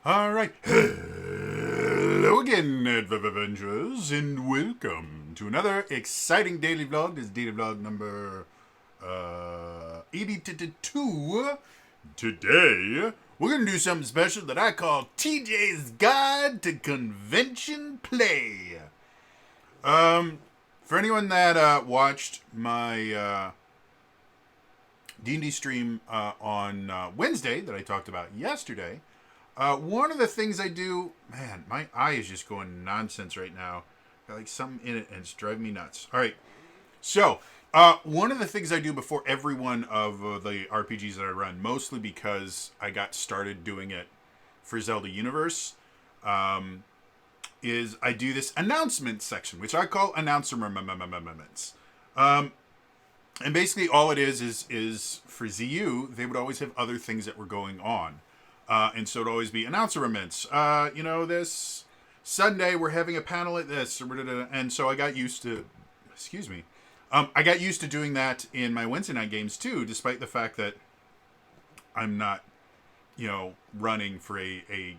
All right. Hello again, adventurers, and welcome to another exciting daily vlog. This is daily vlog number 82. Today, we're going to do something special that I call TJ's Guide to Convention Play. For anyone that watched my D&D stream on Wednesday that I talked about yesterday, one of the things I do, man, my eye is just going nonsense right now. Got like something in it and it's driving me nuts. All right. So, one of the things I do before every one of the RPGs that I run, mostly because I got started doing it for Zelda Universe, is I do this announcement section, which I call announcer moments. And basically all it is for ZU, they would always have other things that were going on. And so it'd always be announcer moments. This Sunday we're having a panel at this, and so I got used to, excuse me, I got used to doing that in my Wednesday night games too, despite the fact that I'm not, running for a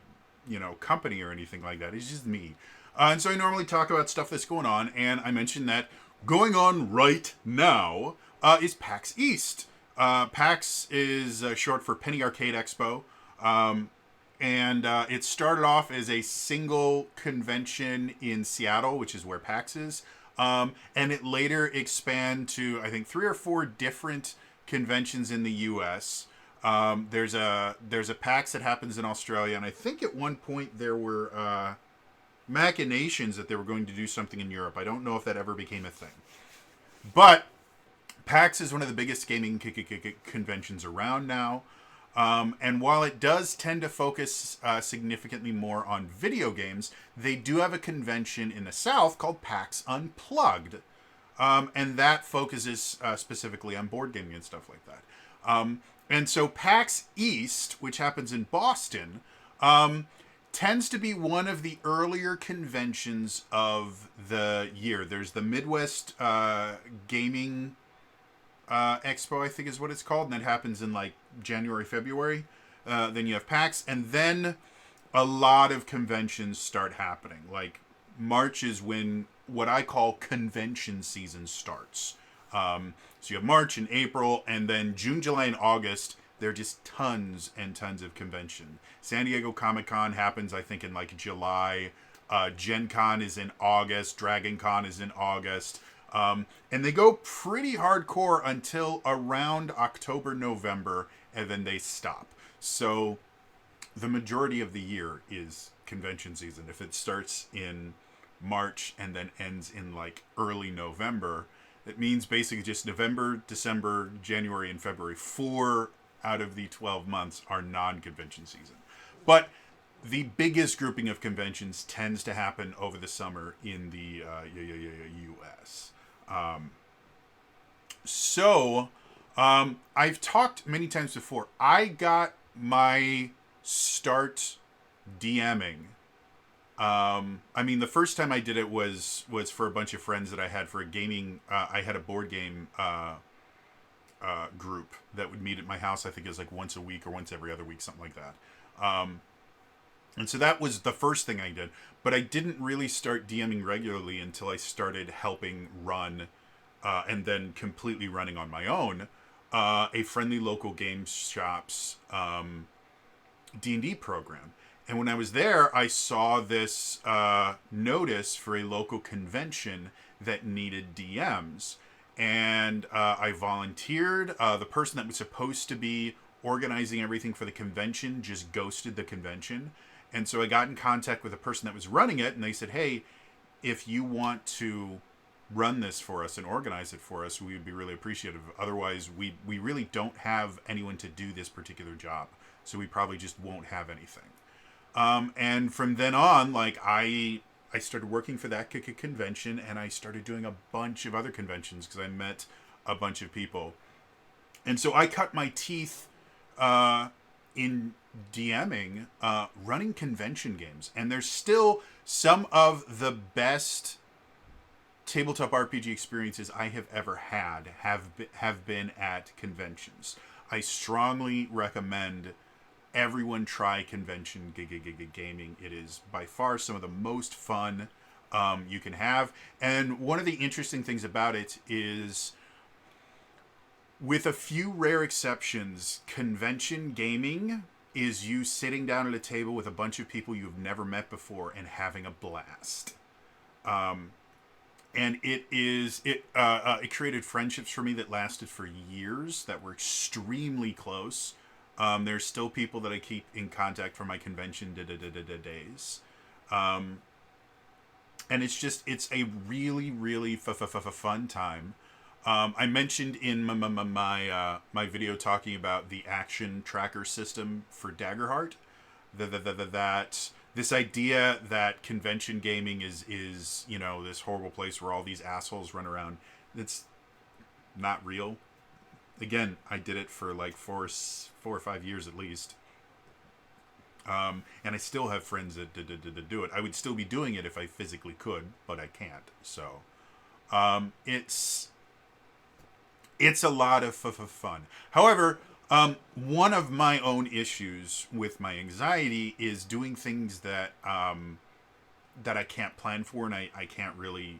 company or anything like that. It's just me. And so I normally talk about stuff that's going on, and I mentioned that going on right now is PAX East. PAX is short for Penny Arcade Expo. And it started off as a single convention in Seattle, which is where PAX is. And it later expanded to, I think, 3 or 4 different conventions in the U.S. There's a PAX that happens in Australia, and I think at one point there were machinations that they were going to do something in Europe. I don't know if that ever became a thing. But PAX is one of the biggest gaming conventions around now. And while it does tend to focus significantly more on video games, they do have a convention in the South called PAX Unplugged. And that focuses specifically on board gaming and stuff like that. And so PAX East, which happens in Boston, tends to be one of the earlier conventions of the year. There's the Midwest Gaming Expo, I think is what it's called, and that happens in like January, February. Then you have PAX, and then a lot of conventions start happening. Like March is when what I call convention season starts. So you have March and April, and then June, July, and August. There are just tons and tons of convention. San Diego Comic Con happens, I think, in like July. Gen Con is in August. Dragon Con is in August. And they go pretty hardcore until around October, November, and then they stop. So the majority of the year is convention season. If it starts in March and then ends in like early November, it means basically just November, December, January, and February. 4 out of the 12 months are non-convention season. But the biggest grouping of conventions tends to happen over the summer in the U.S. I've talked many times before. I got my start DMing. The first time I did it was for a bunch of friends that I had for a gaming. I had a board game group that would meet at my house. I think it was like once a week or once every other week, something like that. And so that was the first thing I did. But I didn't really start DMing regularly until I started helping run, and then completely running on my own, a friendly local game shop's D&D program. And when I was there, I saw this notice for a local convention that needed DMs. And I volunteered. The person that was supposed to be organizing everything for the convention just ghosted the convention. And so I got in contact with the person that was running it, and they said, hey, if you want to run this for us and organize it for us, we would be really appreciative. Otherwise, we really don't have anyone to do this particular job. So we probably just won't have anything. And from then on, like I started working for that convention, and I started doing a bunch of other conventions because I met a bunch of people. And so I cut my teeth in DMing, running convention games. And there's still some of the best tabletop RPG experiences I have ever have been at conventions. I strongly recommend everyone try convention gaming. It is by far some of the most fun you can have. And one of the interesting things about it is, with a few rare exceptions, convention gaming is you sitting down at a table with a bunch of people you've never met before and having a blast. And it created friendships for me that lasted for years, that were extremely close. There's still people that I keep in contact from my convention days. And it's a really, really fun time. I mentioned in my video talking about the action tracker system for Daggerheart, that this idea that convention gaming is this horrible place where all these assholes run around. It's not real. Again, I did it for like 4 or 5 years at least. And I still have friends that do it. I would still be doing it if I physically could, but I can't. So it's a lot of fun. However, one of my own issues with my anxiety is doing things that that I can't plan for, and I can't really,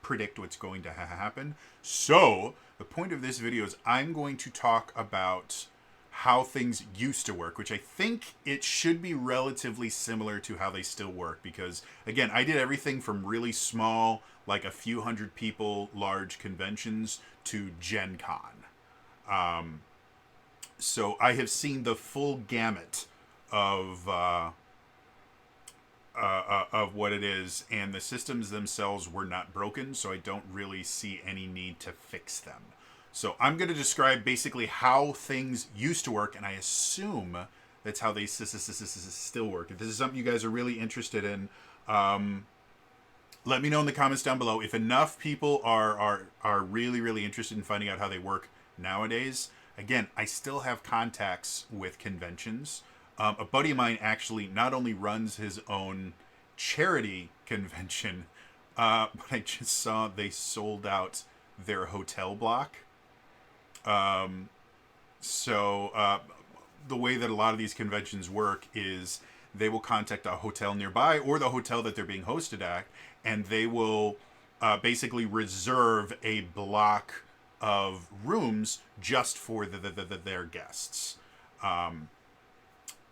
predict what's going to happen. So the point of this video is I'm going to talk about how things used to work, which I think it should be relatively similar to how they still work, because again, I did everything from really small, like a few hundred people, large conventions, to Gen Con. So I have seen the full gamut of what it is, and the systems themselves were not broken, so I don't really see any need to fix them. So I'm going to describe basically how things used to work, and I assume that's how they still work. If this is something you guys are really interested in, let me know in the comments down below. If enough people are really, really interested in finding out how they work nowadays, again, I still have contacts with conventions. A buddy of mine actually not only runs his own charity convention, but I just saw they sold out their hotel block. So the way that a lot of these conventions work is they will contact a hotel nearby or the hotel that they're being hosted at, and they will basically reserve a block of rooms just for their guests.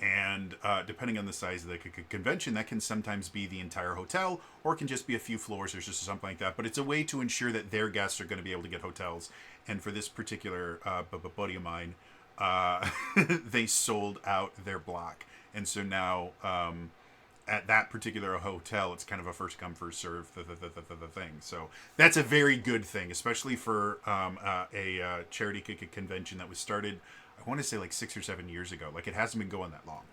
And depending on the size of the convention, that can sometimes be the entire hotel, or it can just be a few floors or just something like that. But it's a way to ensure that their guests are going to be able to get hotels. And for this particular buddy of mine, they sold out their block. And so now at that particular hotel, it's kind of a first come, first serve thing. So that's a very good thing, especially for a charity convention that was started, I want to say like 6 or 7 years ago. Like, it hasn't been going that long.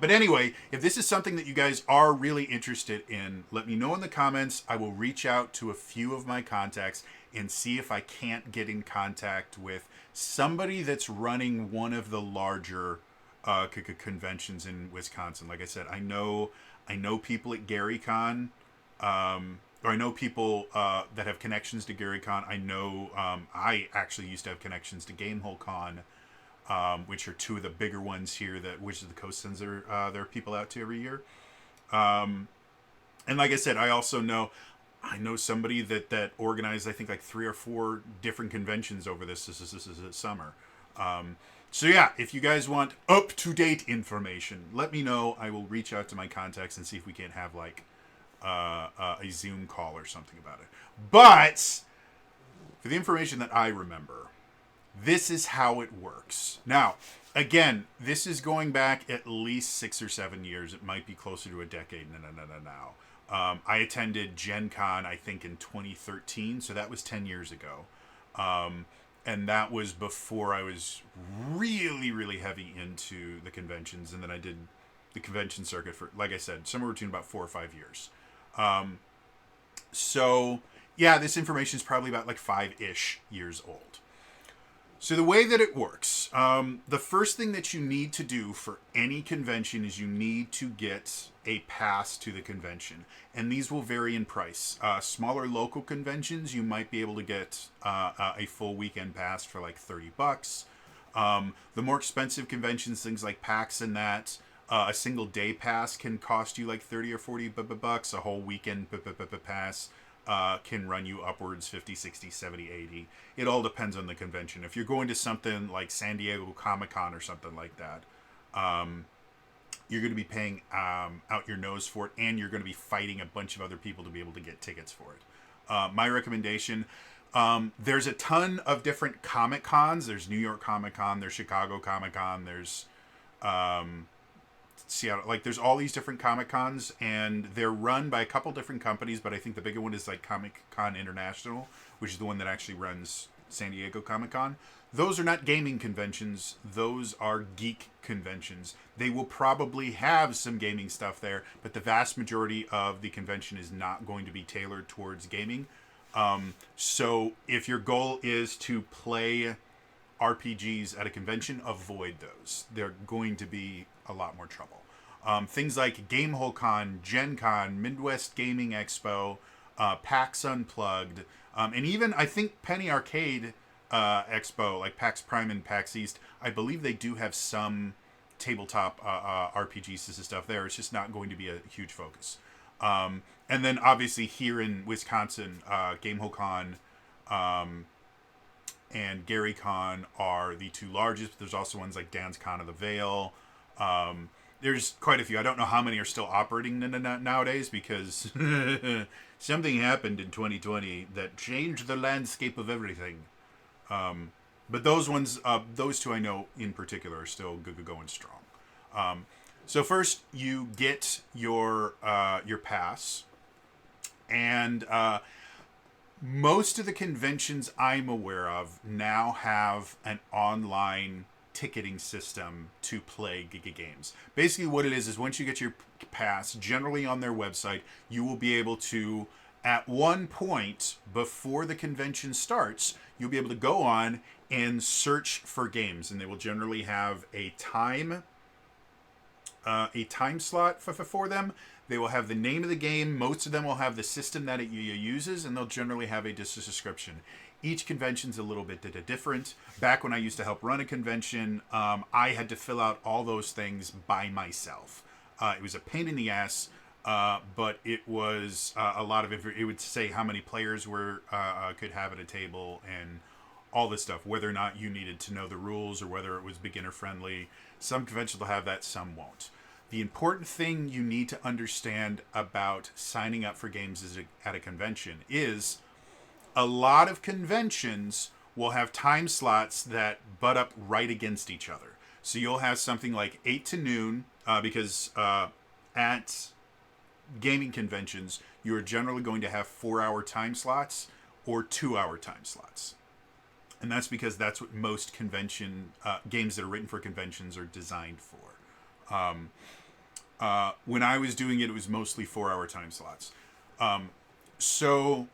But anyway, if this is something that you guys are really interested in, let me know in the comments. I will reach out to a few of my contacts and see if I can't get in contact with somebody that's running one of the larger conventions in Wisconsin. Like I said, I know people at GaryCon, or I know people that have connections to GaryCon. I know I actually used to have connections to Gamehole Con, which are two of the bigger ones here that Wizards of the Coast sends their people out to every year. And like I said, I also know somebody that organized, I think, like 3 or 4 different conventions over this summer. So yeah, if you guys want up-to-date information, let me know. I will reach out to my contacts and see if we can't have like a Zoom call or something about it. But for the information that I remember, this is how it works. Now, again, this is going back at least 6 or 7 years. It might be closer to a decade now. I attended Gen Con, I think, in 2013, so that was 10 years ago. And that was before I was really, really heavy into the conventions. And then I did the convention circuit for, like I said, somewhere between about 4 or 5 years. So, yeah, this information is probably about like 5-ish years old. So the way that it works, the first thing that you need to do for any convention is you need to get a pass to the convention. And these will vary in price. Smaller local conventions, you might be able to get a full weekend pass for like $30. The more expensive conventions, things like PAX and that, a single day pass can cost you like 30 or 40 bucks. A whole weekend pass can run you upwards 50, 60, 70, 80. It all depends on the convention. If you're going to something like San Diego Comic-Con or something like that, you're going to be paying out your nose for it, and you're going to be fighting a bunch of other people to be able to get tickets for it. My recommendation, there's a ton of different Comic Cons. There's New York Comic Con, there's Chicago Comic Con, there's Seattle. Like, there's all these different Comic Cons, and they're run by a couple different companies, but I think the bigger one is like Comic Con International, which is the one that actually runs San Diego Comic Con. Those are not gaming conventions. Those are geek conventions. They will probably have some gaming stuff there, but the vast majority of the convention is not going to be tailored towards gaming. So if your goal is to play RPGs at a convention, avoid those. They're going to be a lot more trouble. Things like Gamehole Con, Gen Con, Midwest Gaming Expo, PAX Unplugged, and even I think Penny Arcade Expo, like PAX Prime and PAX East, I believe they do have some tabletop RPG stuff there. It's just not going to be a huge focus. And then obviously here in Wisconsin, Gamehole Con and Gary Con are the two largest. But there's also ones like Dan's Con of the Vale. There's quite a few. I don't know how many are still operating nowadays, because something happened in 2020 that changed the landscape of everything. But those ones, those two I know in particular are still going strong. So first you get your pass, and most of the conventions I'm aware of now have an online ticketing system to play games. Basically what it is once you get your pass, generally on their website, you will be able to, at one point before the convention starts, you'll be able to go on and search for games, and they will generally have a time slot for them. They will have the name of the game. Most of them will have the system that it uses, and they'll generally have a description. Each convention's a little bit different. Back when I used to help run a convention, I had to fill out all those things by myself. It was a pain in the ass, but it was a lot of it would say how many players could have at a table and all this stuff, whether or not you needed to know the rules or whether it was beginner friendly. Some conventions will have that, some won't. The important thing you need to understand about signing up for games at a convention is a lot of conventions will have time slots that butt up right against each other. So you'll have something like 8 to noon, because at gaming conventions, you're generally going to have 4-hour time slots or 2-hour time slots. And that's because that's what most convention games that are written for conventions are designed for. When I was doing it, it was mostly 4-hour time slots. So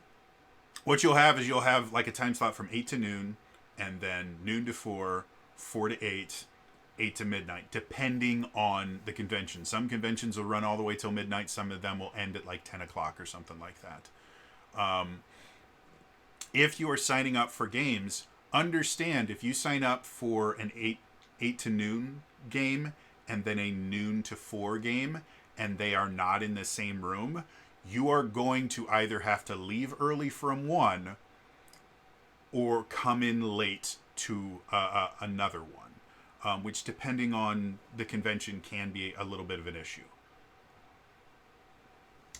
what you'll have is you'll have like a time slot from 8 to noon, and then noon to 4, 4 to 8, 8 to midnight, depending on the convention. Some conventions will run all the way till midnight. Some of them will end at like 10 o'clock or something like that. If you are signing up for games, understand if you sign up for an 8 to noon game and then a noon to 4 game, and they are not in the same room, you are going to either have to leave early from one or come in late to another one, which, depending on the convention, can be a little bit of an issue.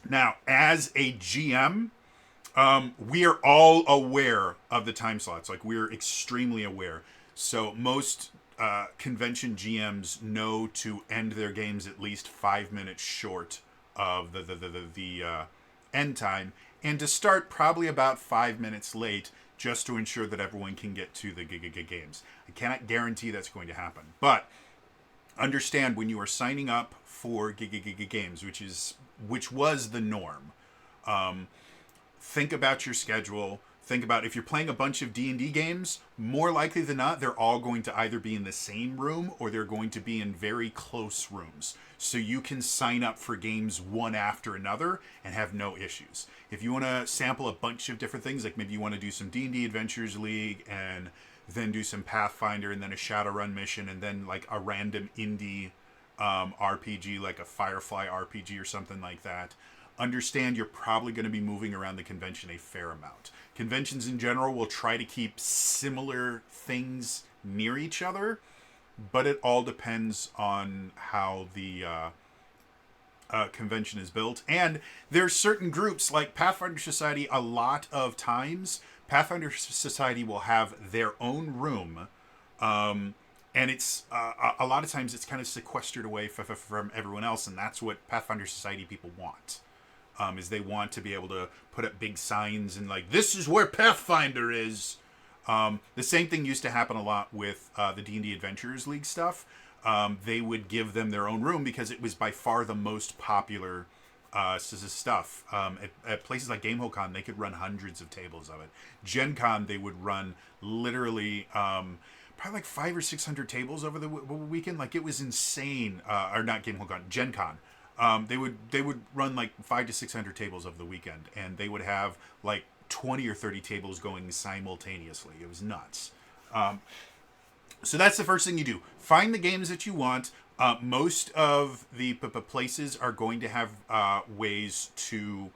Now, as a GM, we are all aware of the time slots. Like, we're extremely aware. So most convention GMs know to end their games at least 5 minutes short of the end time, and to start probably about 5 minutes late, just to ensure that everyone can get to the games. I cannot guarantee that's going to happen, but understand when you are signing up for games, which was the norm. Think about your schedule. Think about if you're playing a bunch of D&D games, more likely than not, they're all going to either be in the same room or they're going to be in very close rooms. So you can sign up for games one after another and have no issues. If you want to sample a bunch of different things, like maybe you want to do some D&D Adventures League and then do some Pathfinder, and then a Shadowrun mission, and then like a random indie RPG, like a Firefly RPG or something like that, understand you're probably going to be moving around the convention a fair amount. Conventions in general will try to keep similar things near each other, but it all depends on how the convention is built. And there's certain groups like Pathfinder Society. A lot of times, Pathfinder Society will have their own room, and it's a lot of times it's kind of sequestered away from everyone else, and that's what Pathfinder Society people want. Is they want to be able to put up big signs and like, this is where Pathfinder is. The same thing used to happen a lot with the D&D Adventurers League stuff. They would give them their own room because it was by far the most popular stuff. At places like GamehoCon, they could run hundreds of tables of it. Gen Con, they would run literally probably like 500 or 600 tables over the weekend. Like, it was insane. Or not GamehoCon, Gen Con. They would run like 500 to 600 tables over the weekend, and they would have like 20 or 30 tables going simultaneously. It was nuts. So that's the first thing you do. Find the games that you want. Most of the places are going to have ways to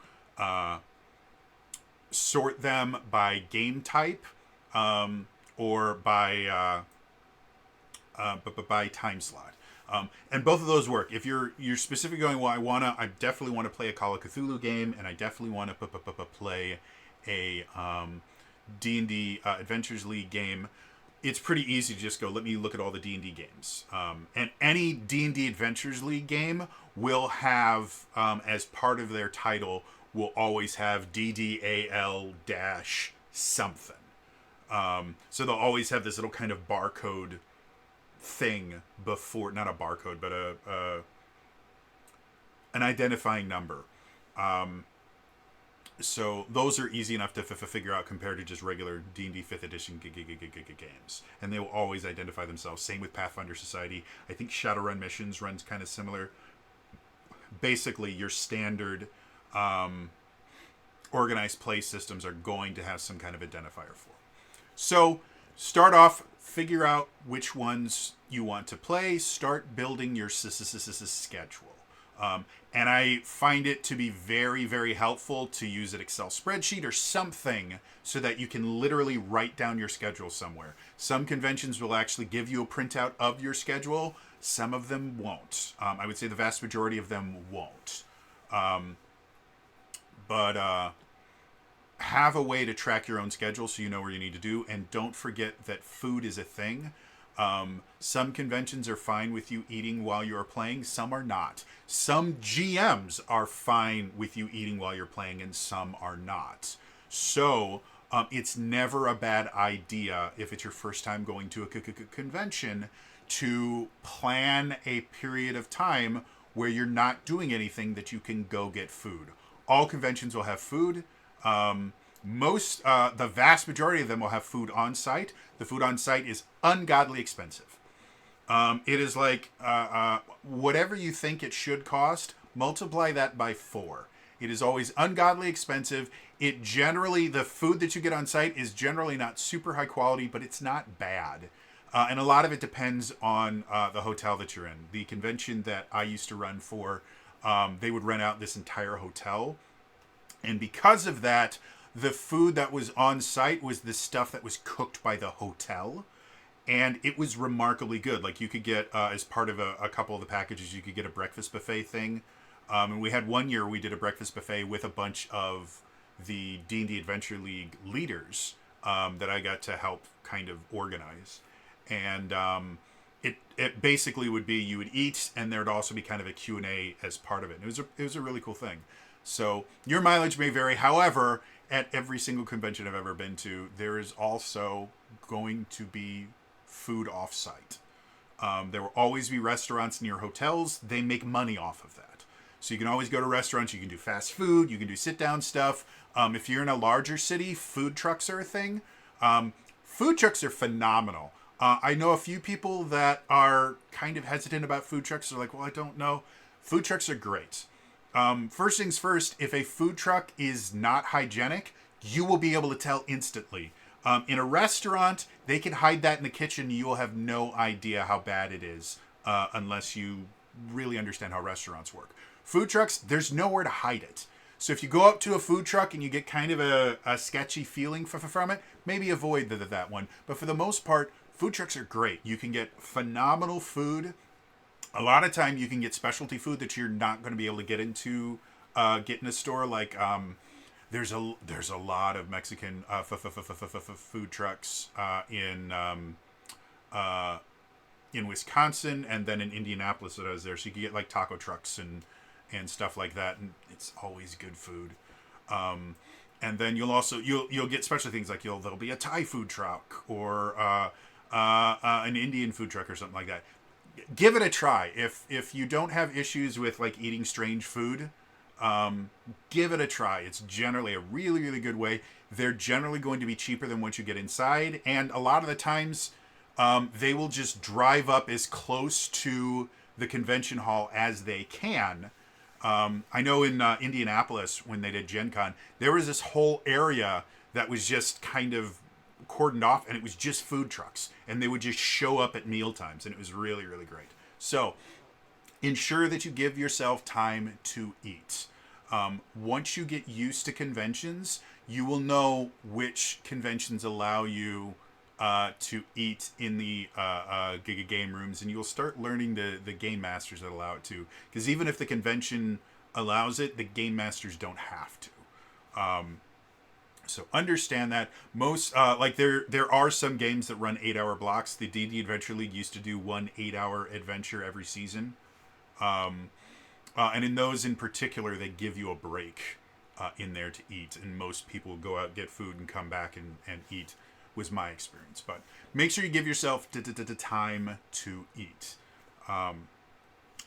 sort them by game type, or by time slot. And both of those work. If you're specifically going, well, I definitely want to play a Call of Cthulhu game, and I definitely want to play a D&D Adventures League game, it's pretty easy to just go, let me look at all the D&D games. And any D&D Adventures League game will have, as part of their title, will always have DDAL dash something. So they'll always have this little kind of barcode thing before, not a barcode, but an identifying number. So those are easy enough to figure out compared to just regular D&D 5th edition games. And they will always identify themselves. Same with Pathfinder Society. I think Shadowrun Missions runs kind of similar. Basically, your standard organized play systems are going to have some kind of identifier for. So start off, figure out which ones you want to play, start building your schedule. And I find it to be very, very helpful to use an Excel spreadsheet or something so that you can literally write down your schedule somewhere. Some conventions will actually give you a printout of your schedule. Some of them won't. I would say the vast majority of them won't. But have a way to track your own schedule so you know where you need to do. And don't forget that food is a thing. Some conventions are fine with you eating while you are playing. Some are not. Some GMs are fine with you eating while you're playing, and some are not. So it's never a bad idea, if it's your first time going to a convention, to plan a period of time where you're not doing anything that you can go get food. All conventions will have food. The vast majority of them will have food on site. The food on site is ungodly expensive. It is like whatever you think it should cost, multiply that by 4. It is always ungodly expensive. The food that you get on site is generally not super high quality, but it's not bad. And a lot of it depends on the hotel that you're in. The convention that I used to run for, they would rent out this entire hotel. And because of that, the food that was on site was the stuff that was cooked by the hotel. And it was remarkably good. Like, you could get, as part of a couple of the packages, you could get a breakfast buffet thing. And we had one year we did a breakfast buffet with a bunch of the D&D Adventure League leaders that I got to help kind of organize. And it basically would be, you would eat, and there would also be kind of a Q&A as part of it. And it was a really cool thing. So your mileage may vary. However, at every single convention I've ever been to, there is also going to be food off-site. There will always be restaurants near hotels. They make money off of that. So you can always go to restaurants. You can do fast food. You can do sit-down stuff. If you're in a larger city, food trucks are a thing. Food trucks are phenomenal. I know a few people that are kind of hesitant about food trucks. They're like, well, I don't know. Food trucks are great. First things first, if a food truck is not hygienic, you will be able to tell instantly. In a restaurant, they can hide that in the kitchen. You will have no idea how bad it is unless you really understand how restaurants work. Food trucks, there's nowhere to hide it. So if you go up to a food truck and you get kind of a sketchy feeling from it, maybe avoid that one. But for the most part, food trucks are great. You can get phenomenal food. A lot of time you can get specialty food that you're not going to be able to get in a store. Like there's a lot of Mexican food trucks in Wisconsin, and then in Indianapolis that I was there. So you can get like taco trucks and stuff like that, and it's always good food. And then you'll get special things like there'll be a Thai food truck or an Indian food truck or something like that. Give it a try. If you don't have issues with like eating strange food, give it a try. It's generally a really, really good way. They're generally going to be cheaper than once you get inside, and a lot of the times they will just drive up as close to the convention hall as they can. I know in Indianapolis when they did Gen Con, there was this whole area that was just kind of cordoned off, and it was just food trucks, and they would just show up at meal times, and it was really, really great. So ensure that you give yourself time to eat. Once you get used to conventions, you will know which conventions allow you to eat in the Giga game rooms, and you'll start learning the game masters that allow it to. Because even if the convention allows it, the game masters don't have to. So understand that most like there are some games that run 8-hour blocks. The D&D Adventure League used to do one 8-hour adventure every season, and in those in particular, they give you a break in there to eat, and most people go out, get food, and come back and eat. Was my experience. But make sure you give yourself time to eat.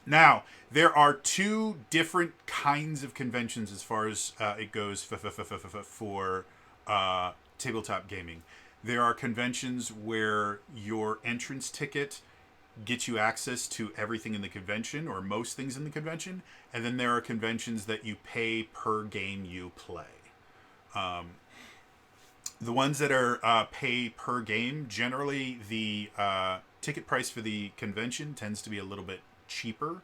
Now, there are two different kinds of conventions as far as it goes for tabletop gaming. There are conventions where your entrance ticket gets you access to everything in the convention, or most things in the convention, and then there are conventions that you pay per game you play. The ones that are pay per game, generally the ticket price for the convention tends to be a little bit cheaper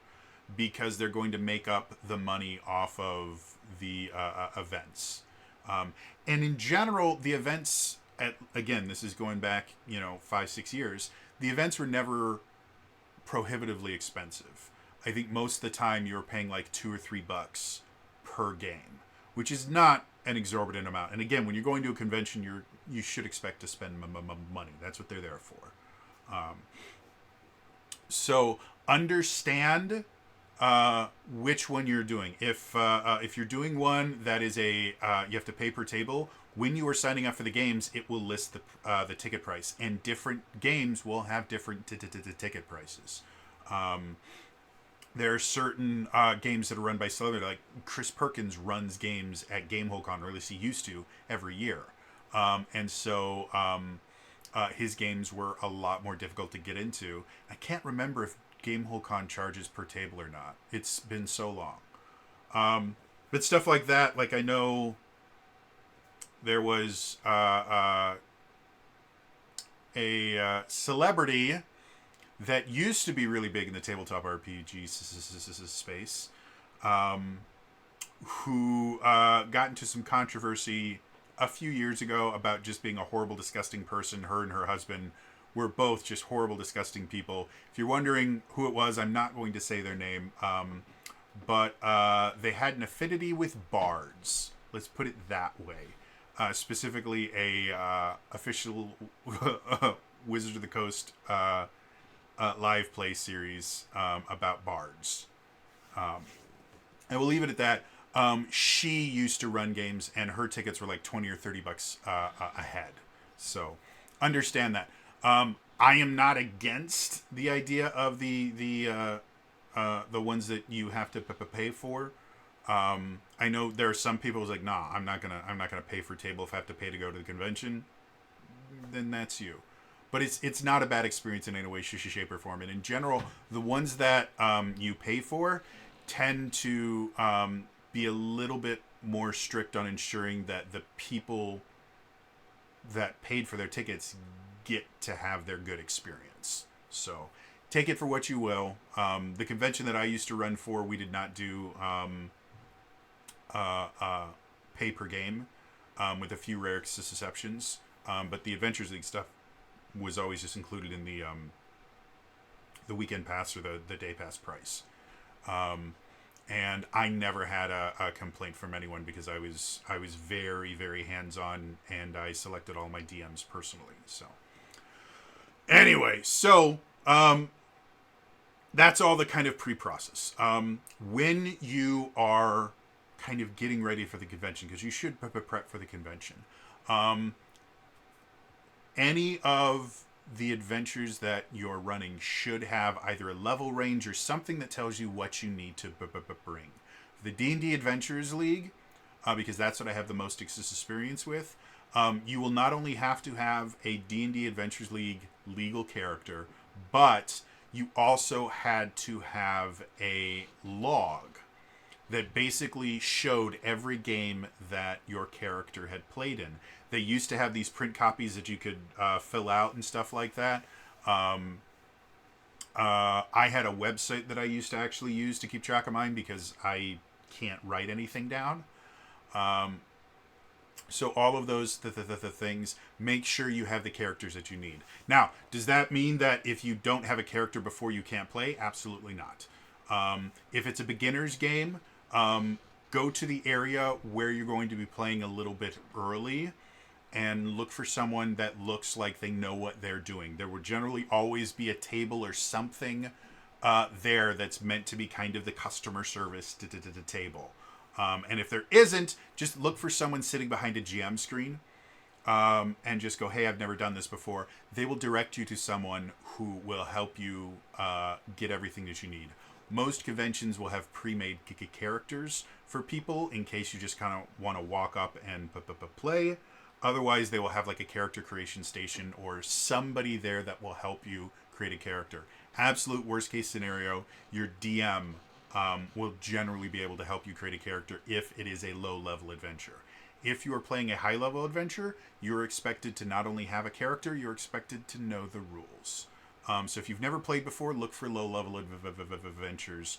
because they're going to make up the money off of the events. And in general, the events, again, this is going back 5-6 years, the events were never prohibitively expensive. I think most of the time you were paying like $2 or $3 per game, which is not an exorbitant amount. And again, when you're going to a convention, you should expect to spend money. That's what they're there for. So understand which one you're doing. If you're doing one that is you have to pay per table, when you are signing up for the games, it will list the ticket price, and different games will have different ticket prices. There are certain games that are run by celebrity, like Chris Perkins runs games at GameholeCon, or at least he used to, every year. And so his games were a lot more difficult to get into. I can't remember if GameholeCon charges per table or not. It's been so long. But stuff like that, like I know there was a celebrity that used to be really big in the tabletop RPG space, who got into some controversy a few years ago about just being a horrible, disgusting person. Her and her husband were both just horrible, disgusting people. If you're wondering who it was, I'm not going to say their name, but they had an affinity with bards. Let's put it that way. Specifically, a official Wizards of the Coast live play series about bards. And we'll leave it at that. She used to run games, and her tickets were like $20 or $30 a head. So understand that. I am not against the idea of the ones that you have to pay for. I know there are some people who's like, nah, I'm not gonna pay for table if I have to pay to go to the convention. Then that's you. But it's not a bad experience in any way, shape, or form. And in general, the ones that you pay for tend to be a little bit more strict on ensuring that the people that paid for their tickets get to have their good experience. So take it for what you will. The convention that I used to run for, we did not do pay per game, with a few rare exceptions. But the Adventures League stuff was always just included in the weekend pass or the day pass price. And I never had a complaint from anyone because I was very, very hands on, and I selected all my DMs personally. So anyway, so that's all the kind of pre-process. When you are kind of getting ready for the convention, because you should prep for the convention. Any of the adventures that you're running should have either a level range or something that tells you what you need to bring. For the D&D Adventures League, because that's what I have the most experience with, you will not only have to have a D&D Adventures League legal character, but you also had to have a log that basically showed every game that your character had played in. They used to have these print copies that you could fill out and stuff like that. I had a website that I used to actually use to keep track of mine because I can't write anything down. So all of those things, make sure you have the characters that you need. Now, does that mean that if you don't have a character before you can't play? Absolutely not. If it's a beginner's game, go to the area where you're going to be playing a little bit early and look for someone that looks like they know what they're doing. There will generally always be a table or something there that's meant to be kind of the customer service table. And if there isn't, just look for someone sitting behind a GM screen and just go, hey, I've never done this before. They will direct you to someone who will help you get everything that you need. Most conventions will have pre-made characters for people in case you just kind of want to walk up and play. Otherwise, they will have like a character creation station or somebody there that will help you create a character. Absolute worst case scenario, your DM will generally be able to help you create a character if it is a low level adventure. If you are playing a high level adventure, you're expected to not only have a character, you're expected to know the rules. So if you've never played before, look for low level adventures.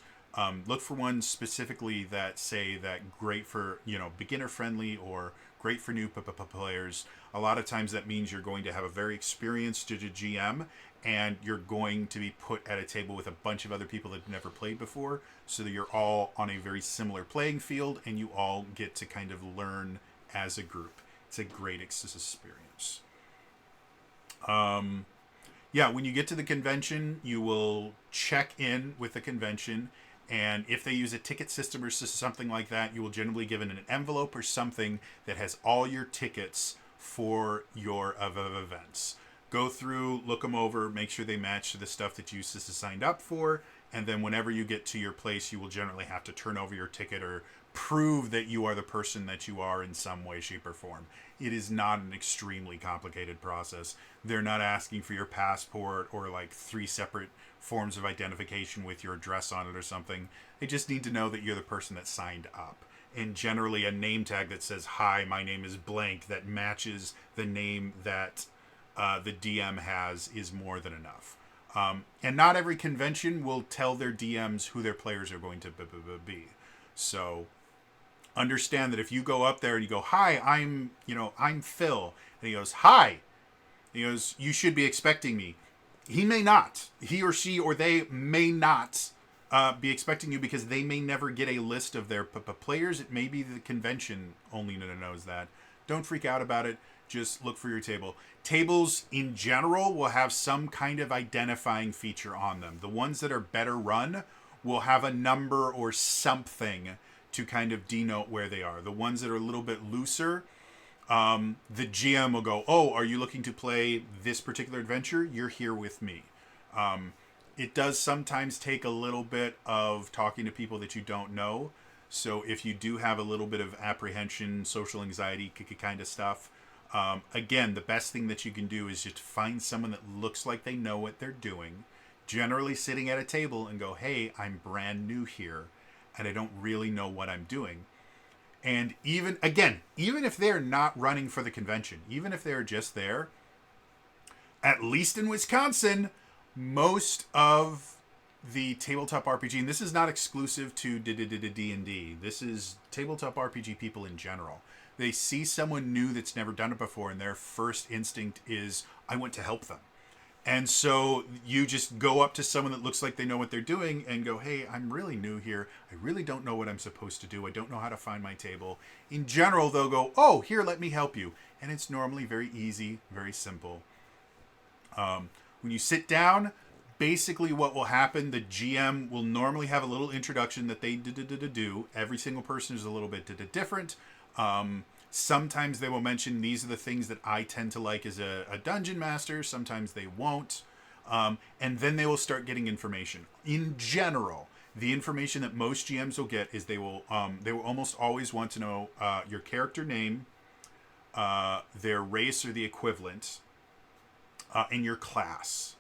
Look for ones specifically that say that great for, beginner friendly or great for new players. A lot of times that means you're going to have a very experienced GM and you're going to be put at a table with a bunch of other people that have never played before, so that you're all on a very similar playing field and you all get to kind of learn as a group. It's a great experience. When you get to the convention, you will check in with the convention, and if they use a ticket system or something like that, you will generally give an envelope or something that has all your tickets for your events. Go through, look them over, make sure they match to the stuff that you signed up for, and then whenever you get to your place, you will generally have to turn over your ticket or prove that you are the person that you are in some way, shape, or form. It is not an extremely complicated process. They're not asking for your passport or like 3 separate forms of identification with your address on it or something. They just need to know that you're the person that signed up. And generally a name tag that says, hi, my name is blank, that matches the name that the DM has is more than enough. And not every convention will tell their DMs who their players are going to be. So understand that if you go up there and you go, hi, I'm Phil. And he goes, hi. He goes, you should be expecting me. He may not. He or she or they may not be expecting you because they may never get a list of their players. It may be the convention only knows that. Don't freak out about it. Just look for your table. Tables in general will have some kind of identifying feature on them. The ones that are better run will have a number or something to kind of denote where they are. The ones that are a little bit looser, the GM will go, oh, are you looking to play this particular adventure? You're here with me. It does sometimes take a little bit of talking to people that you don't know. So if you do have a little bit of apprehension, social anxiety kind of stuff, again, the best thing that you can do is just find someone that looks like they know what they're doing, generally sitting at a table, and go, hey, I'm brand new here and I don't really know what I'm doing. And even if they're not running for the convention, even if they're just there, at least in Wisconsin, most of the tabletop RPG, and this is not exclusive to D&D, this is tabletop RPG people in general. They see someone new that's never done it before, and their first instinct is, I want to help them. And so you just go up to someone that looks like they know what they're doing and go, hey, I'm really new here. I really don't know what I'm supposed to do. I don't know how to find my table. In general, they'll go, oh, here, let me help you. And it's normally very easy, very simple. When you sit down, basically what will happen, the GM will normally have a little introduction that they do. Every single person is a little bit different. Sometimes they will mention these are the things that I tend to like as a dungeon master. Sometimes they won't. And then they will start getting information. In general, the information that most GMs will get is they will almost always want to know your character name, their race or the equivalent, and your class,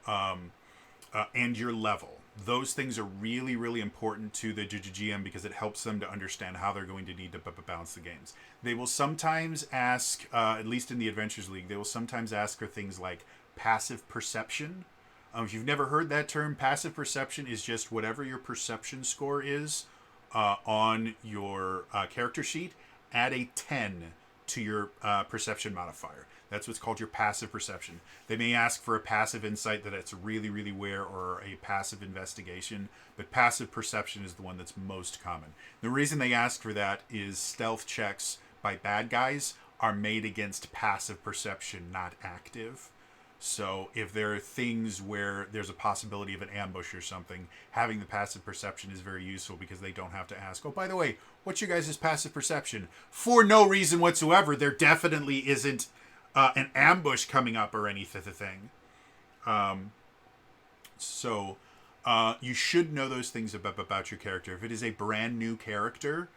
and your level. Those things are really, really important to the GM because it helps them to understand how they're going to need to balance the games. They will sometimes ask, at least in the Adventures League, they will sometimes ask for things like passive perception. If you've never heard that term, passive perception is just whatever your perception score is on your character sheet, add a 10 to your perception modifier. That's what's called your passive perception. They may ask for a passive insight that it's really, really rare, or a passive investigation, but passive perception is the one that's most common. The reason they ask for that is stealth checks by bad guys are made against passive perception, not active. So if there are things where there's a possibility of an ambush or something, having the passive perception is very useful because they don't have to ask, oh, by the way, what's your guys' passive perception? For no reason whatsoever. There definitely isn't an ambush coming up or anything. So you should know those things about your character. If it is a brand new character,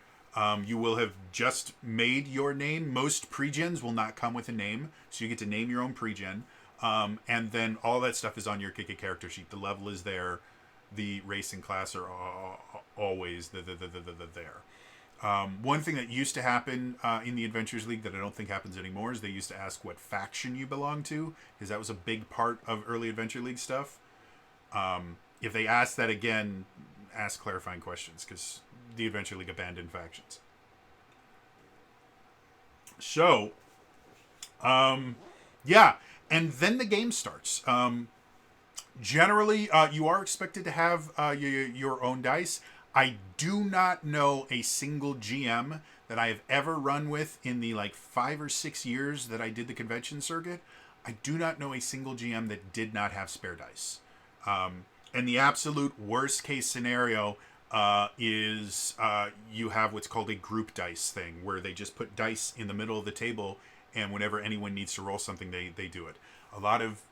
you will have just made your name. Most pre-gens will not come with a name, so you get to name your own pre-gen. And then all that stuff is on your character sheet. The level is there. The race and class are always there. One thing that used to happen in the Adventures League that I don't think happens anymore is they used to ask what faction you belong to, because that was a big part of early Adventure League stuff. If they ask that again, ask clarifying questions, because the Adventure League abandoned factions. So, yeah, and then the game starts. Generally, you are expected to have your own dice. I do not know a single GM that I have ever run with in the 5 or 6 years that I did the convention circuit. I do not know a single GM that did not have spare dice. And the absolute worst case scenario is you have what's called a group dice thing, where they just put dice in the middle of the table, and whenever anyone needs to roll something, they do it. A lot of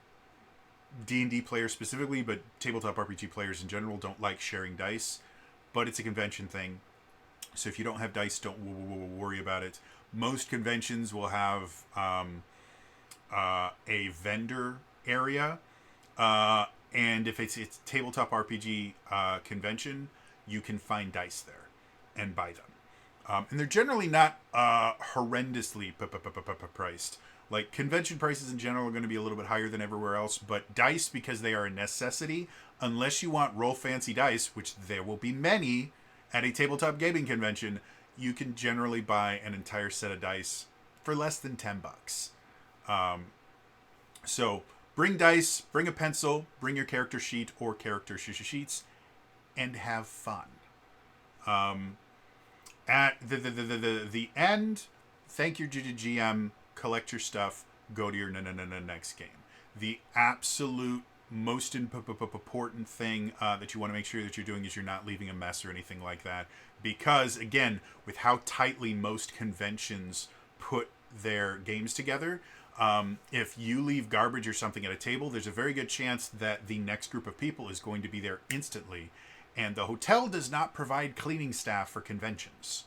D&D players specifically, but tabletop RPG players in general, don't like sharing dice. But it's a convention thing, so if you don't have dice, don't worry about it. Most conventions will have a vendor area, and if it's tabletop RPG convention, you can find dice there and buy them. And they're generally not horrendously priced. Like, convention prices in general are going to be a little bit higher than everywhere else, but dice, because they are a necessity, unless you want roll fancy dice, which there will be many at a tabletop gaming convention, you can generally buy an entire set of dice for less than $10. So bring dice, bring a pencil, bring your character sheet or character sheets, and have fun. At the end, thank your GM, collect your stuff, go to your next game. The absolute most important thing that you want to make sure that you're doing is you're not leaving a mess or anything like that. Because, again, with how tightly most conventions put their games together, if you leave garbage or something at a table, there's a very good chance that the next group of people is going to be there instantly. And the hotel does not provide cleaning staff for conventions.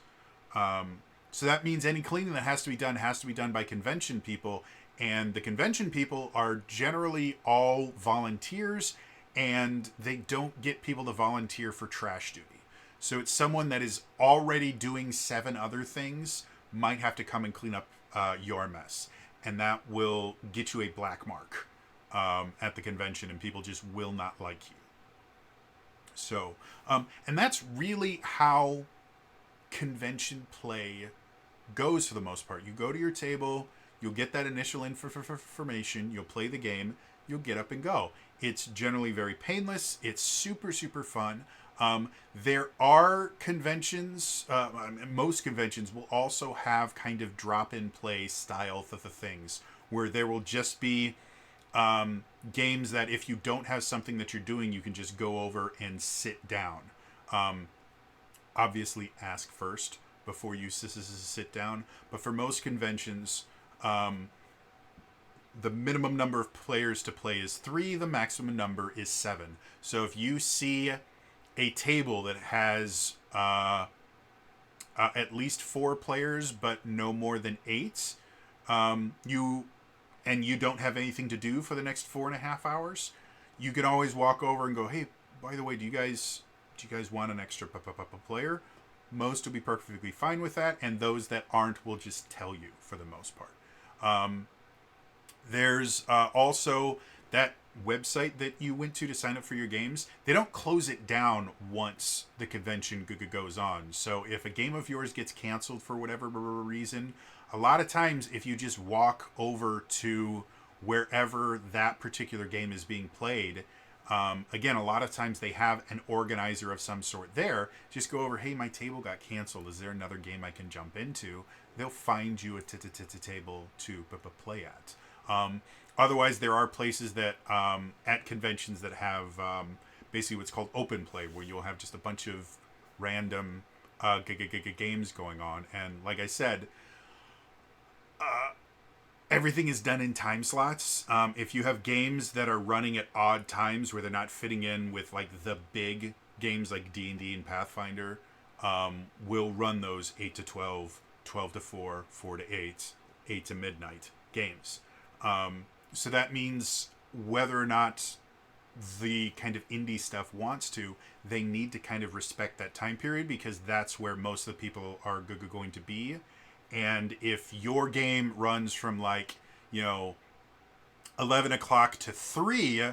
So that means any cleaning that has to be done by convention people. And the convention people are generally all volunteers, and they don't get people to volunteer for trash duty. So it's someone that is already doing 7 other things might have to come and clean up your mess, and that will get you a black mark at the convention, and people just will not like you. So, and that's really how convention play goes for the most part. You go to your table, you'll get that initial information, you'll play the game, you'll get up and go. It's generally very painless. It's super, super fun. There are conventions, most conventions will also have kind of drop-in play style things where there will just be games that if you don't have something that you're doing, you can just go over and sit down. Obviously, ask first before you sit down. But for most conventions, the minimum number of players to play is 3. The maximum number is 7. So if you see a table that has at least 4 players, but no more than 8, you don't have anything to do for the next 4.5 hours, you can always walk over and go, hey, by the way, do you guys want an extra player? Most will be perfectly fine with that, and those that aren't will just tell you for the most part. There's also that website that you went to sign up for your games. They don't close it down once the convention goes on. So if a game of yours gets canceled for whatever reason, a lot of times if you just walk over to wherever that particular game is being played, again, a lot of times they have an organizer of some sort there. Just go over, hey, my table got canceled. Is there another game I can jump into? They'll find you a table to play at. Otherwise, there are places that at conventions that have basically what's called open play, where you'll have just a bunch of random games going on. And like I said, everything is done in time slots. If you have games that are running at odd times where they're not fitting in with like the big games like D&D and Pathfinder, we'll run those 8 to 12, 12 to 4, 4 to 8, 8 to midnight games. So that means whether or not the kind of indie stuff wants to, they need to kind of respect that time period, because that's where most of the people are going to be. And if your game runs from 11 o'clock to 3,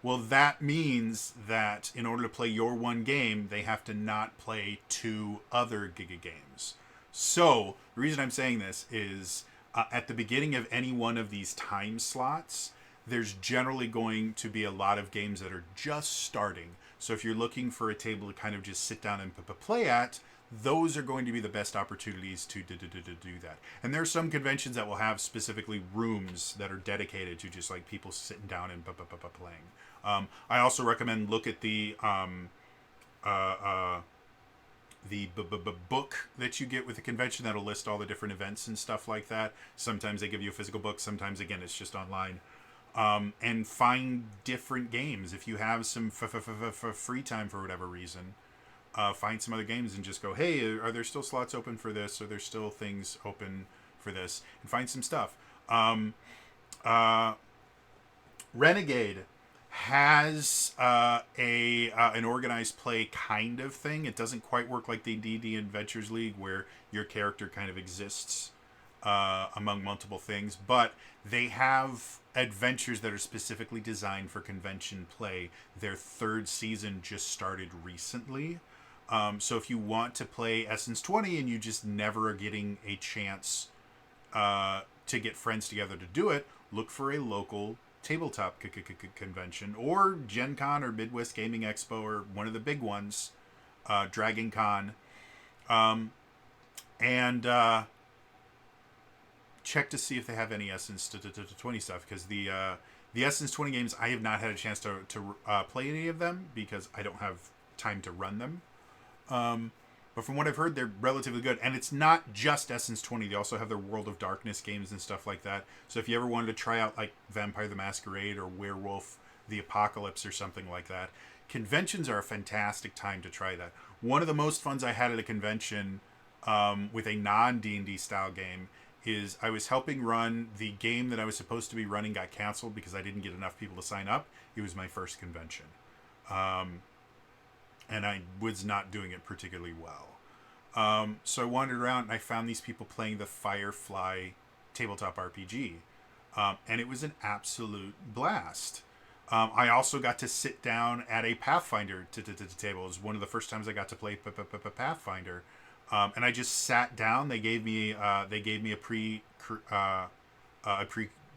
well, that means that in order to play your one game, they have to not play 2 other games. So the reason I'm saying this is at the beginning of any one of these time slots, there's generally going to be a lot of games that are just starting. So if you're looking for a table to kind of just sit down and play at, those are going to be the best opportunities to do that. And there are some conventions that will have specifically rooms that are dedicated to just like people sitting down and playing. I also recommend look at the book that you get with the convention that'll list all the different events and stuff like that. Sometimes they give you a physical book. Sometimes, again, it's just online. And find different games. If you have some free time for whatever reason, find some other games and just go, hey, are there still slots open for this? Are there still things open for this? And find some stuff. Renegade has an organized play kind of thing. It doesn't quite work like the D&D Adventures League, where your character kind of exists among multiple things, but they have adventures that are specifically designed for convention play. Their 3rd season just started recently. So if you want to play Essence 20 and you just never are getting a chance to get friends together to do it, look for a local tabletop convention, or Gen Con or Midwest Gaming Expo, or one of the big ones, Dragon Con, and check to see if they have any Essence 20 stuff, because the Essence 20 games, I have not had a chance to play any of them because I don't have time to run them. But from what I've heard, they're relatively good. And it's not just Essence 20. They also have their World of Darkness games and stuff like that. So if you ever wanted to try out like Vampire the Masquerade or Werewolf the Apocalypse or something like that, conventions are a fantastic time to try that. One of the most funs I had at a convention with a non-D&D style game is I was helping run the game that I was supposed to be running got canceled because I didn't get enough people to sign up. It was my first convention. and I was not doing it particularly well. So I wandered around and I found these people playing the Firefly tabletop RPG, and it was an absolute blast. I also got to sit down at a Pathfinder table. It was one of the first times I got to play Pathfinder, and I just sat down. They gave me a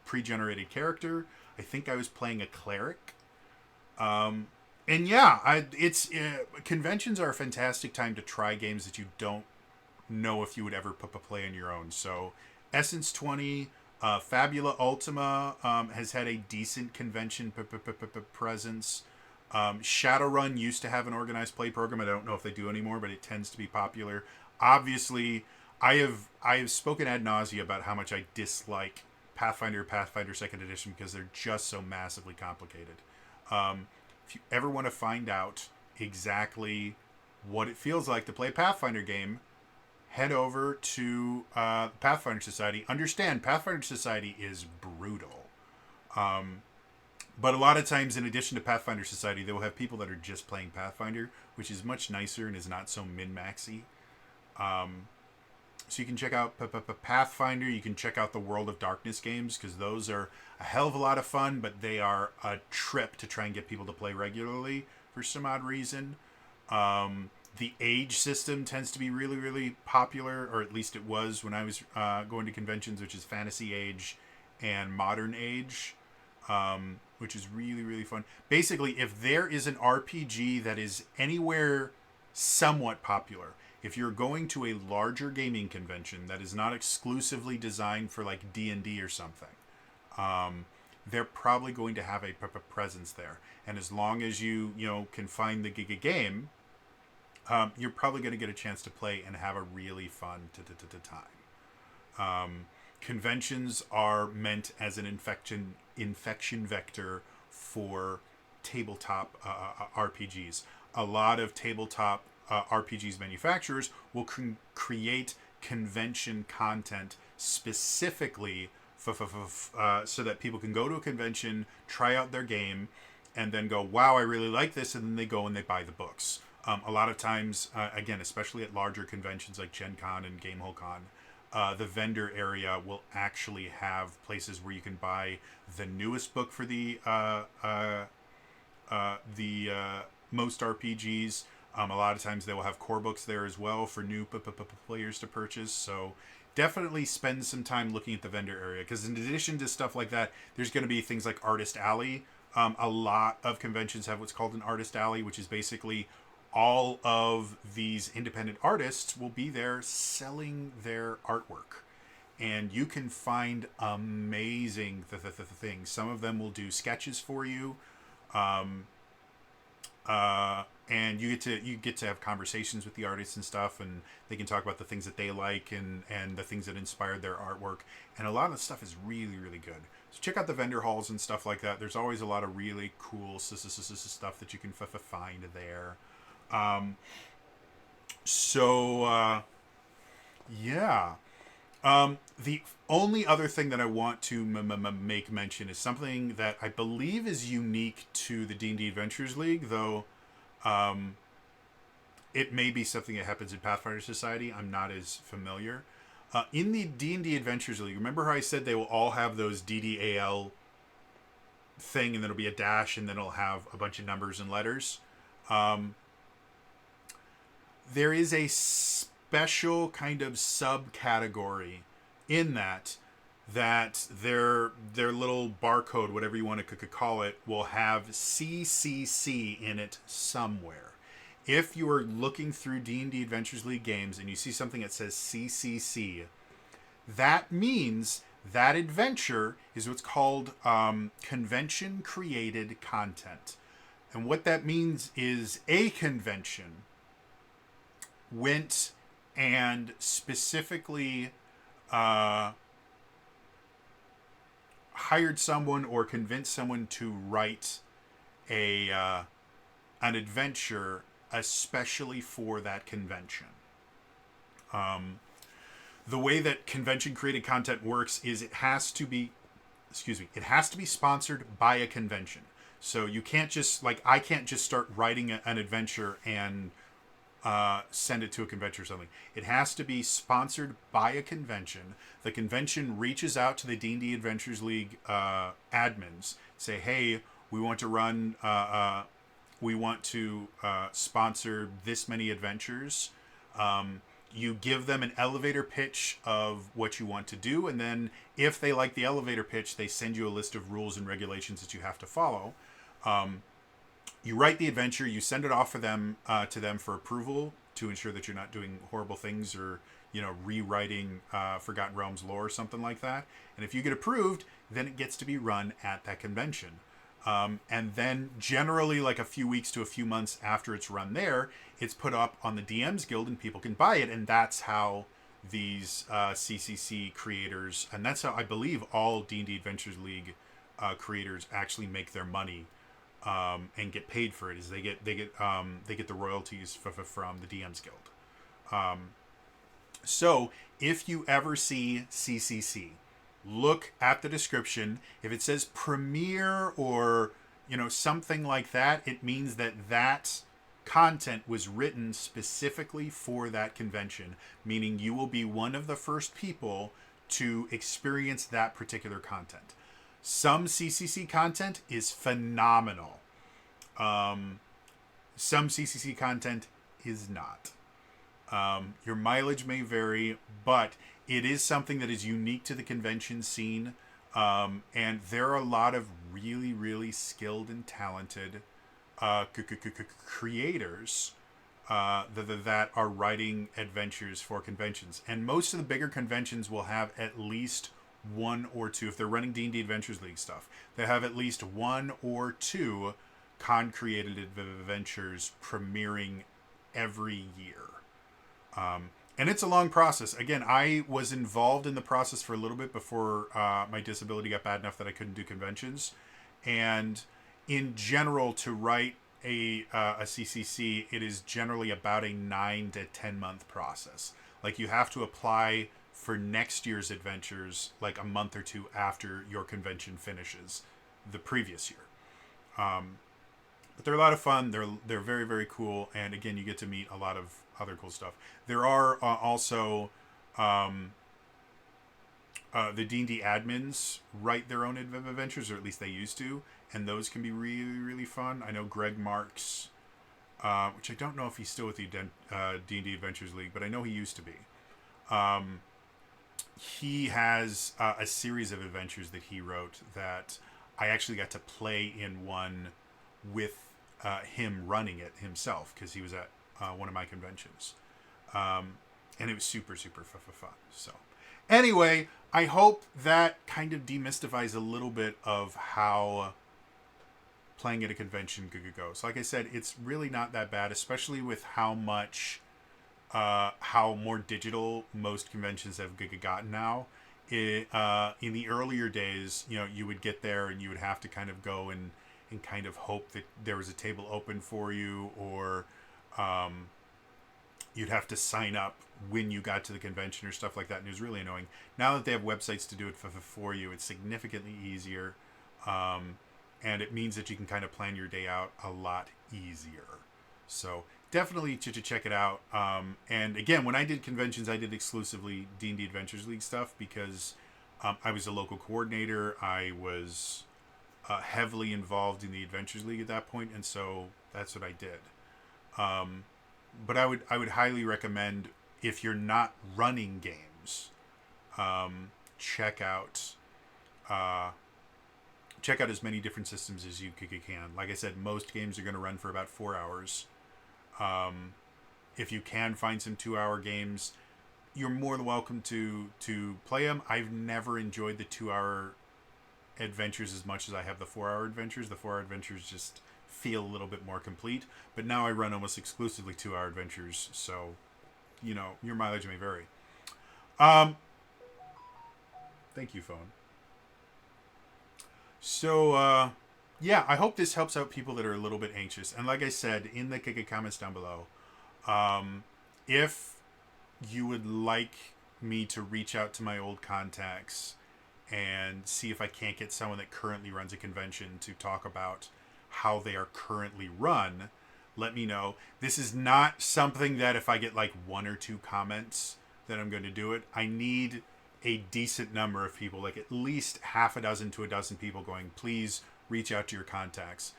pre-generated character. I think I was playing a cleric. And yeah, conventions are a fantastic time to try games that you don't know if you would ever play on your own. So, Essence 20, Fabula Ultima has had a decent convention presence. Shadowrun used to have an organized play program. I don't know if they do anymore, but it tends to be popular. Obviously, I have spoken ad nauseum about how much I dislike Pathfinder Second Edition because they're just so massively complicated. If you ever want to find out exactly what it feels like to play a Pathfinder game, head over to Pathfinder Society. Understand, Pathfinder Society is brutal. But a lot of times, in addition to Pathfinder Society, they will have people that are just playing Pathfinder, which is much nicer and is not so min-maxy. So you can check out Pathfinder. You can check out the World of Darkness games, because those are a hell of a lot of fun, but they are a trip to try and get people to play regularly for some odd reason. The Age system tends to be really, really popular, or at least it was when I was going to conventions, which is Fantasy Age and Modern Age, which is really, really fun. Basically, if there is an RPG that is anywhere somewhat popular, if you're going to a larger gaming convention that is not exclusively designed for like D&D or something, they're probably going to have a presence there. And as long as you can find the game, you're probably going to get a chance to play and have a really fun time. Conventions are meant as an infection vector for tabletop RPGs. A lot of tabletop RPGs manufacturers will create convention content specifically so that people can go to a convention, try out their game, and then go, wow, I really like this, and then they go and they buy the books. A lot of times, again, especially at larger conventions like Gen Con and Gamehole Con, the vendor area will actually have places where you can buy the newest book for the most RPGs. A lot of times they will have core books there as well for new players to purchase. So definitely spend some time looking at the vendor area, because in addition to stuff like that, there's going to be things like Artist Alley. A lot of conventions have what's called an Artist Alley, which is basically all of these independent artists will be there selling their artwork. And you can find amazing things. Some of them will do sketches for you. And you get to have conversations with the artists and stuff, and they can talk about the things that they like and the things that inspired their artwork. And a lot of the stuff is really, really good. So check out the vendor halls and stuff like that. There's always a lot of really cool stuff that you can find there. Yeah. The only other thing that I want to make mention is something that I believe is unique to the D&D Adventures League, though it may be something that happens in Pathfinder Society. I'm not as familiar. In the D&D Adventures League, remember how I said they will all have those DDAL thing, and then it'll be a dash, and then it'll have a bunch of numbers and letters? There is a special kind of subcategory in that their little barcode, whatever you want to call it, will have CCC in it somewhere. If you are looking through D&D Adventures League games and you see something that says CCC, that means that adventure is what's called convention created content. And what that means is a convention went and specifically hired someone or convinced someone to write an adventure especially for that convention. The way that convention created content works is it has to be sponsored by a convention. So you can't just like I can't just start writing an adventure and send it to a convention or something. It has to be sponsored by a convention. The convention reaches out to the D&D Adventures League admins, say, "Hey, we want to run, we want to sponsor this many adventures." You give them an elevator pitch of what you want to do, and then if they like the elevator pitch, they send you a list of rules and regulations that you have to follow. You write the adventure, you send it off for them to them for approval to ensure that you're not doing horrible things or rewriting Forgotten Realms lore or something like that. And if you get approved, then it gets to be run at that convention. And then generally like a few weeks to a few months after it's run there, it's put up on the DMs Guild and people can buy it. And that's how these CCC creators, and that's how I believe all D&D Adventures League creators actually make their money and get paid for it. Is they get the royalties from the DMs Guild. So if you ever see CCC, look at the description. If it says premiere or something like that, it means that content was written specifically for that convention, meaning you will be one of the first people to experience that particular content. Some CCC content is phenomenal. Some CCC content is not. Your mileage may vary, but it is something that is unique to the convention scene. And there are a lot of really, really skilled and talented creators that are writing adventures for conventions. And most of the bigger conventions will have at least one or two, if they're running D&D Adventures League stuff, they have at least one or two con-created adventures premiering every year. And it's a long process. Again, I was involved in the process for a little bit before my disability got bad enough that I couldn't do conventions. And in general, to write a CCC, it is generally about a 9 to 10 month process. Like you have to apply for next year's adventures like a month or two after your convention finishes the previous year. But they're a lot of fun. They're very, very cool. And again, you get to meet a lot of other cool stuff. There are also the D&D admins write their own adventures, or at least they used to, and those can be really, really fun. I know Greg Marks, which I don't know if he's still with the D&D Adventures League, but I know he used to be. He has a series of adventures that he wrote that I actually got to play in one with him running it himself, because he was at one of my conventions. And it was super, super fun. So anyway, I hope that kind of demystifies a little bit of how playing at a convention goes. Like I said, it's really not that bad, especially with how more digital most conventions have gotten now. In the earlier days, you would get there and you would have to kind of go and kind of hope that there was a table open for you, or you'd have to sign up when you got to the convention or stuff like that, and it was really annoying. Now that they have websites to do it for you, it's significantly easier, and it means that you can kind of plan your day out a lot easier. So definitely check it out. And again, when I did conventions, I did exclusively D&D Adventures League stuff because I was a local coordinator. I was heavily involved in the Adventures League at that point, and so that's what I did. But I would highly recommend, if you're not running games, check out as many different systems as you can. Like I said, most games are going to run for about 4 hours. If you can find some 2-hour games, you're more than welcome to play them. I've never enjoyed the 2-hour adventures as much as I have the 4-hour adventures. The 4-hour adventures just feel a little bit more complete. But now I run almost exclusively 2-hour adventures, so your mileage may vary. Thank you, phone. So yeah, I hope this helps out people that are a little bit anxious. And like I said in the comments down below, if you would like me to reach out to my old contacts and see if I can't get someone that currently runs a convention to talk about how they are currently run, let me know. This is not something that if I get like 1 or 2 comments that I'm going to do it. I need a decent number of people, like at least half a dozen to a dozen people going, please reach out to your contacts.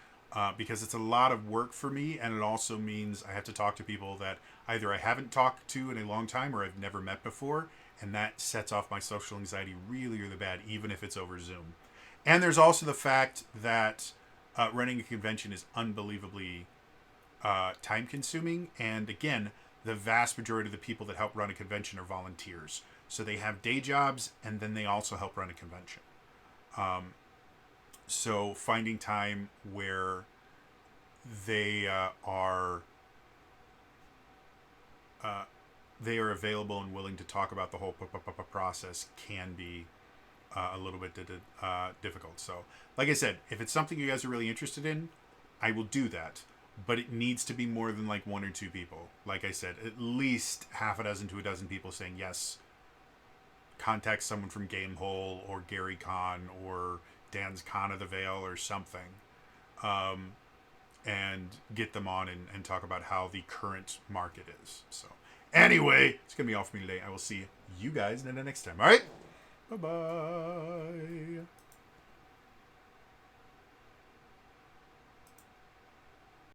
Because it's a lot of work for me, and it also means I have to talk to people that either I haven't talked to in a long time or I've never met before, and that sets off my social anxiety really, really bad, even if it's over Zoom. And there's also the fact that running a convention is unbelievably time consuming, and again, the vast majority of the people that help run a convention are volunteers. So they have day jobs, and then they also help run a convention. So finding time where they they are available and willing to talk about the whole process can be a little bit difficult. So, like I said, if it's something you guys are really interested in, I will do that. But it needs to be more than like 1 or 2 people. Like I said, at least half a dozen to a dozen people saying yes. Contact someone from Gamehole or Gary Con or Dan's Con of the Vale or something, and get them on and talk about how the current market is. So anyway, it's going to be all for me today. I will see you guys in the next time. All right? Bye-bye.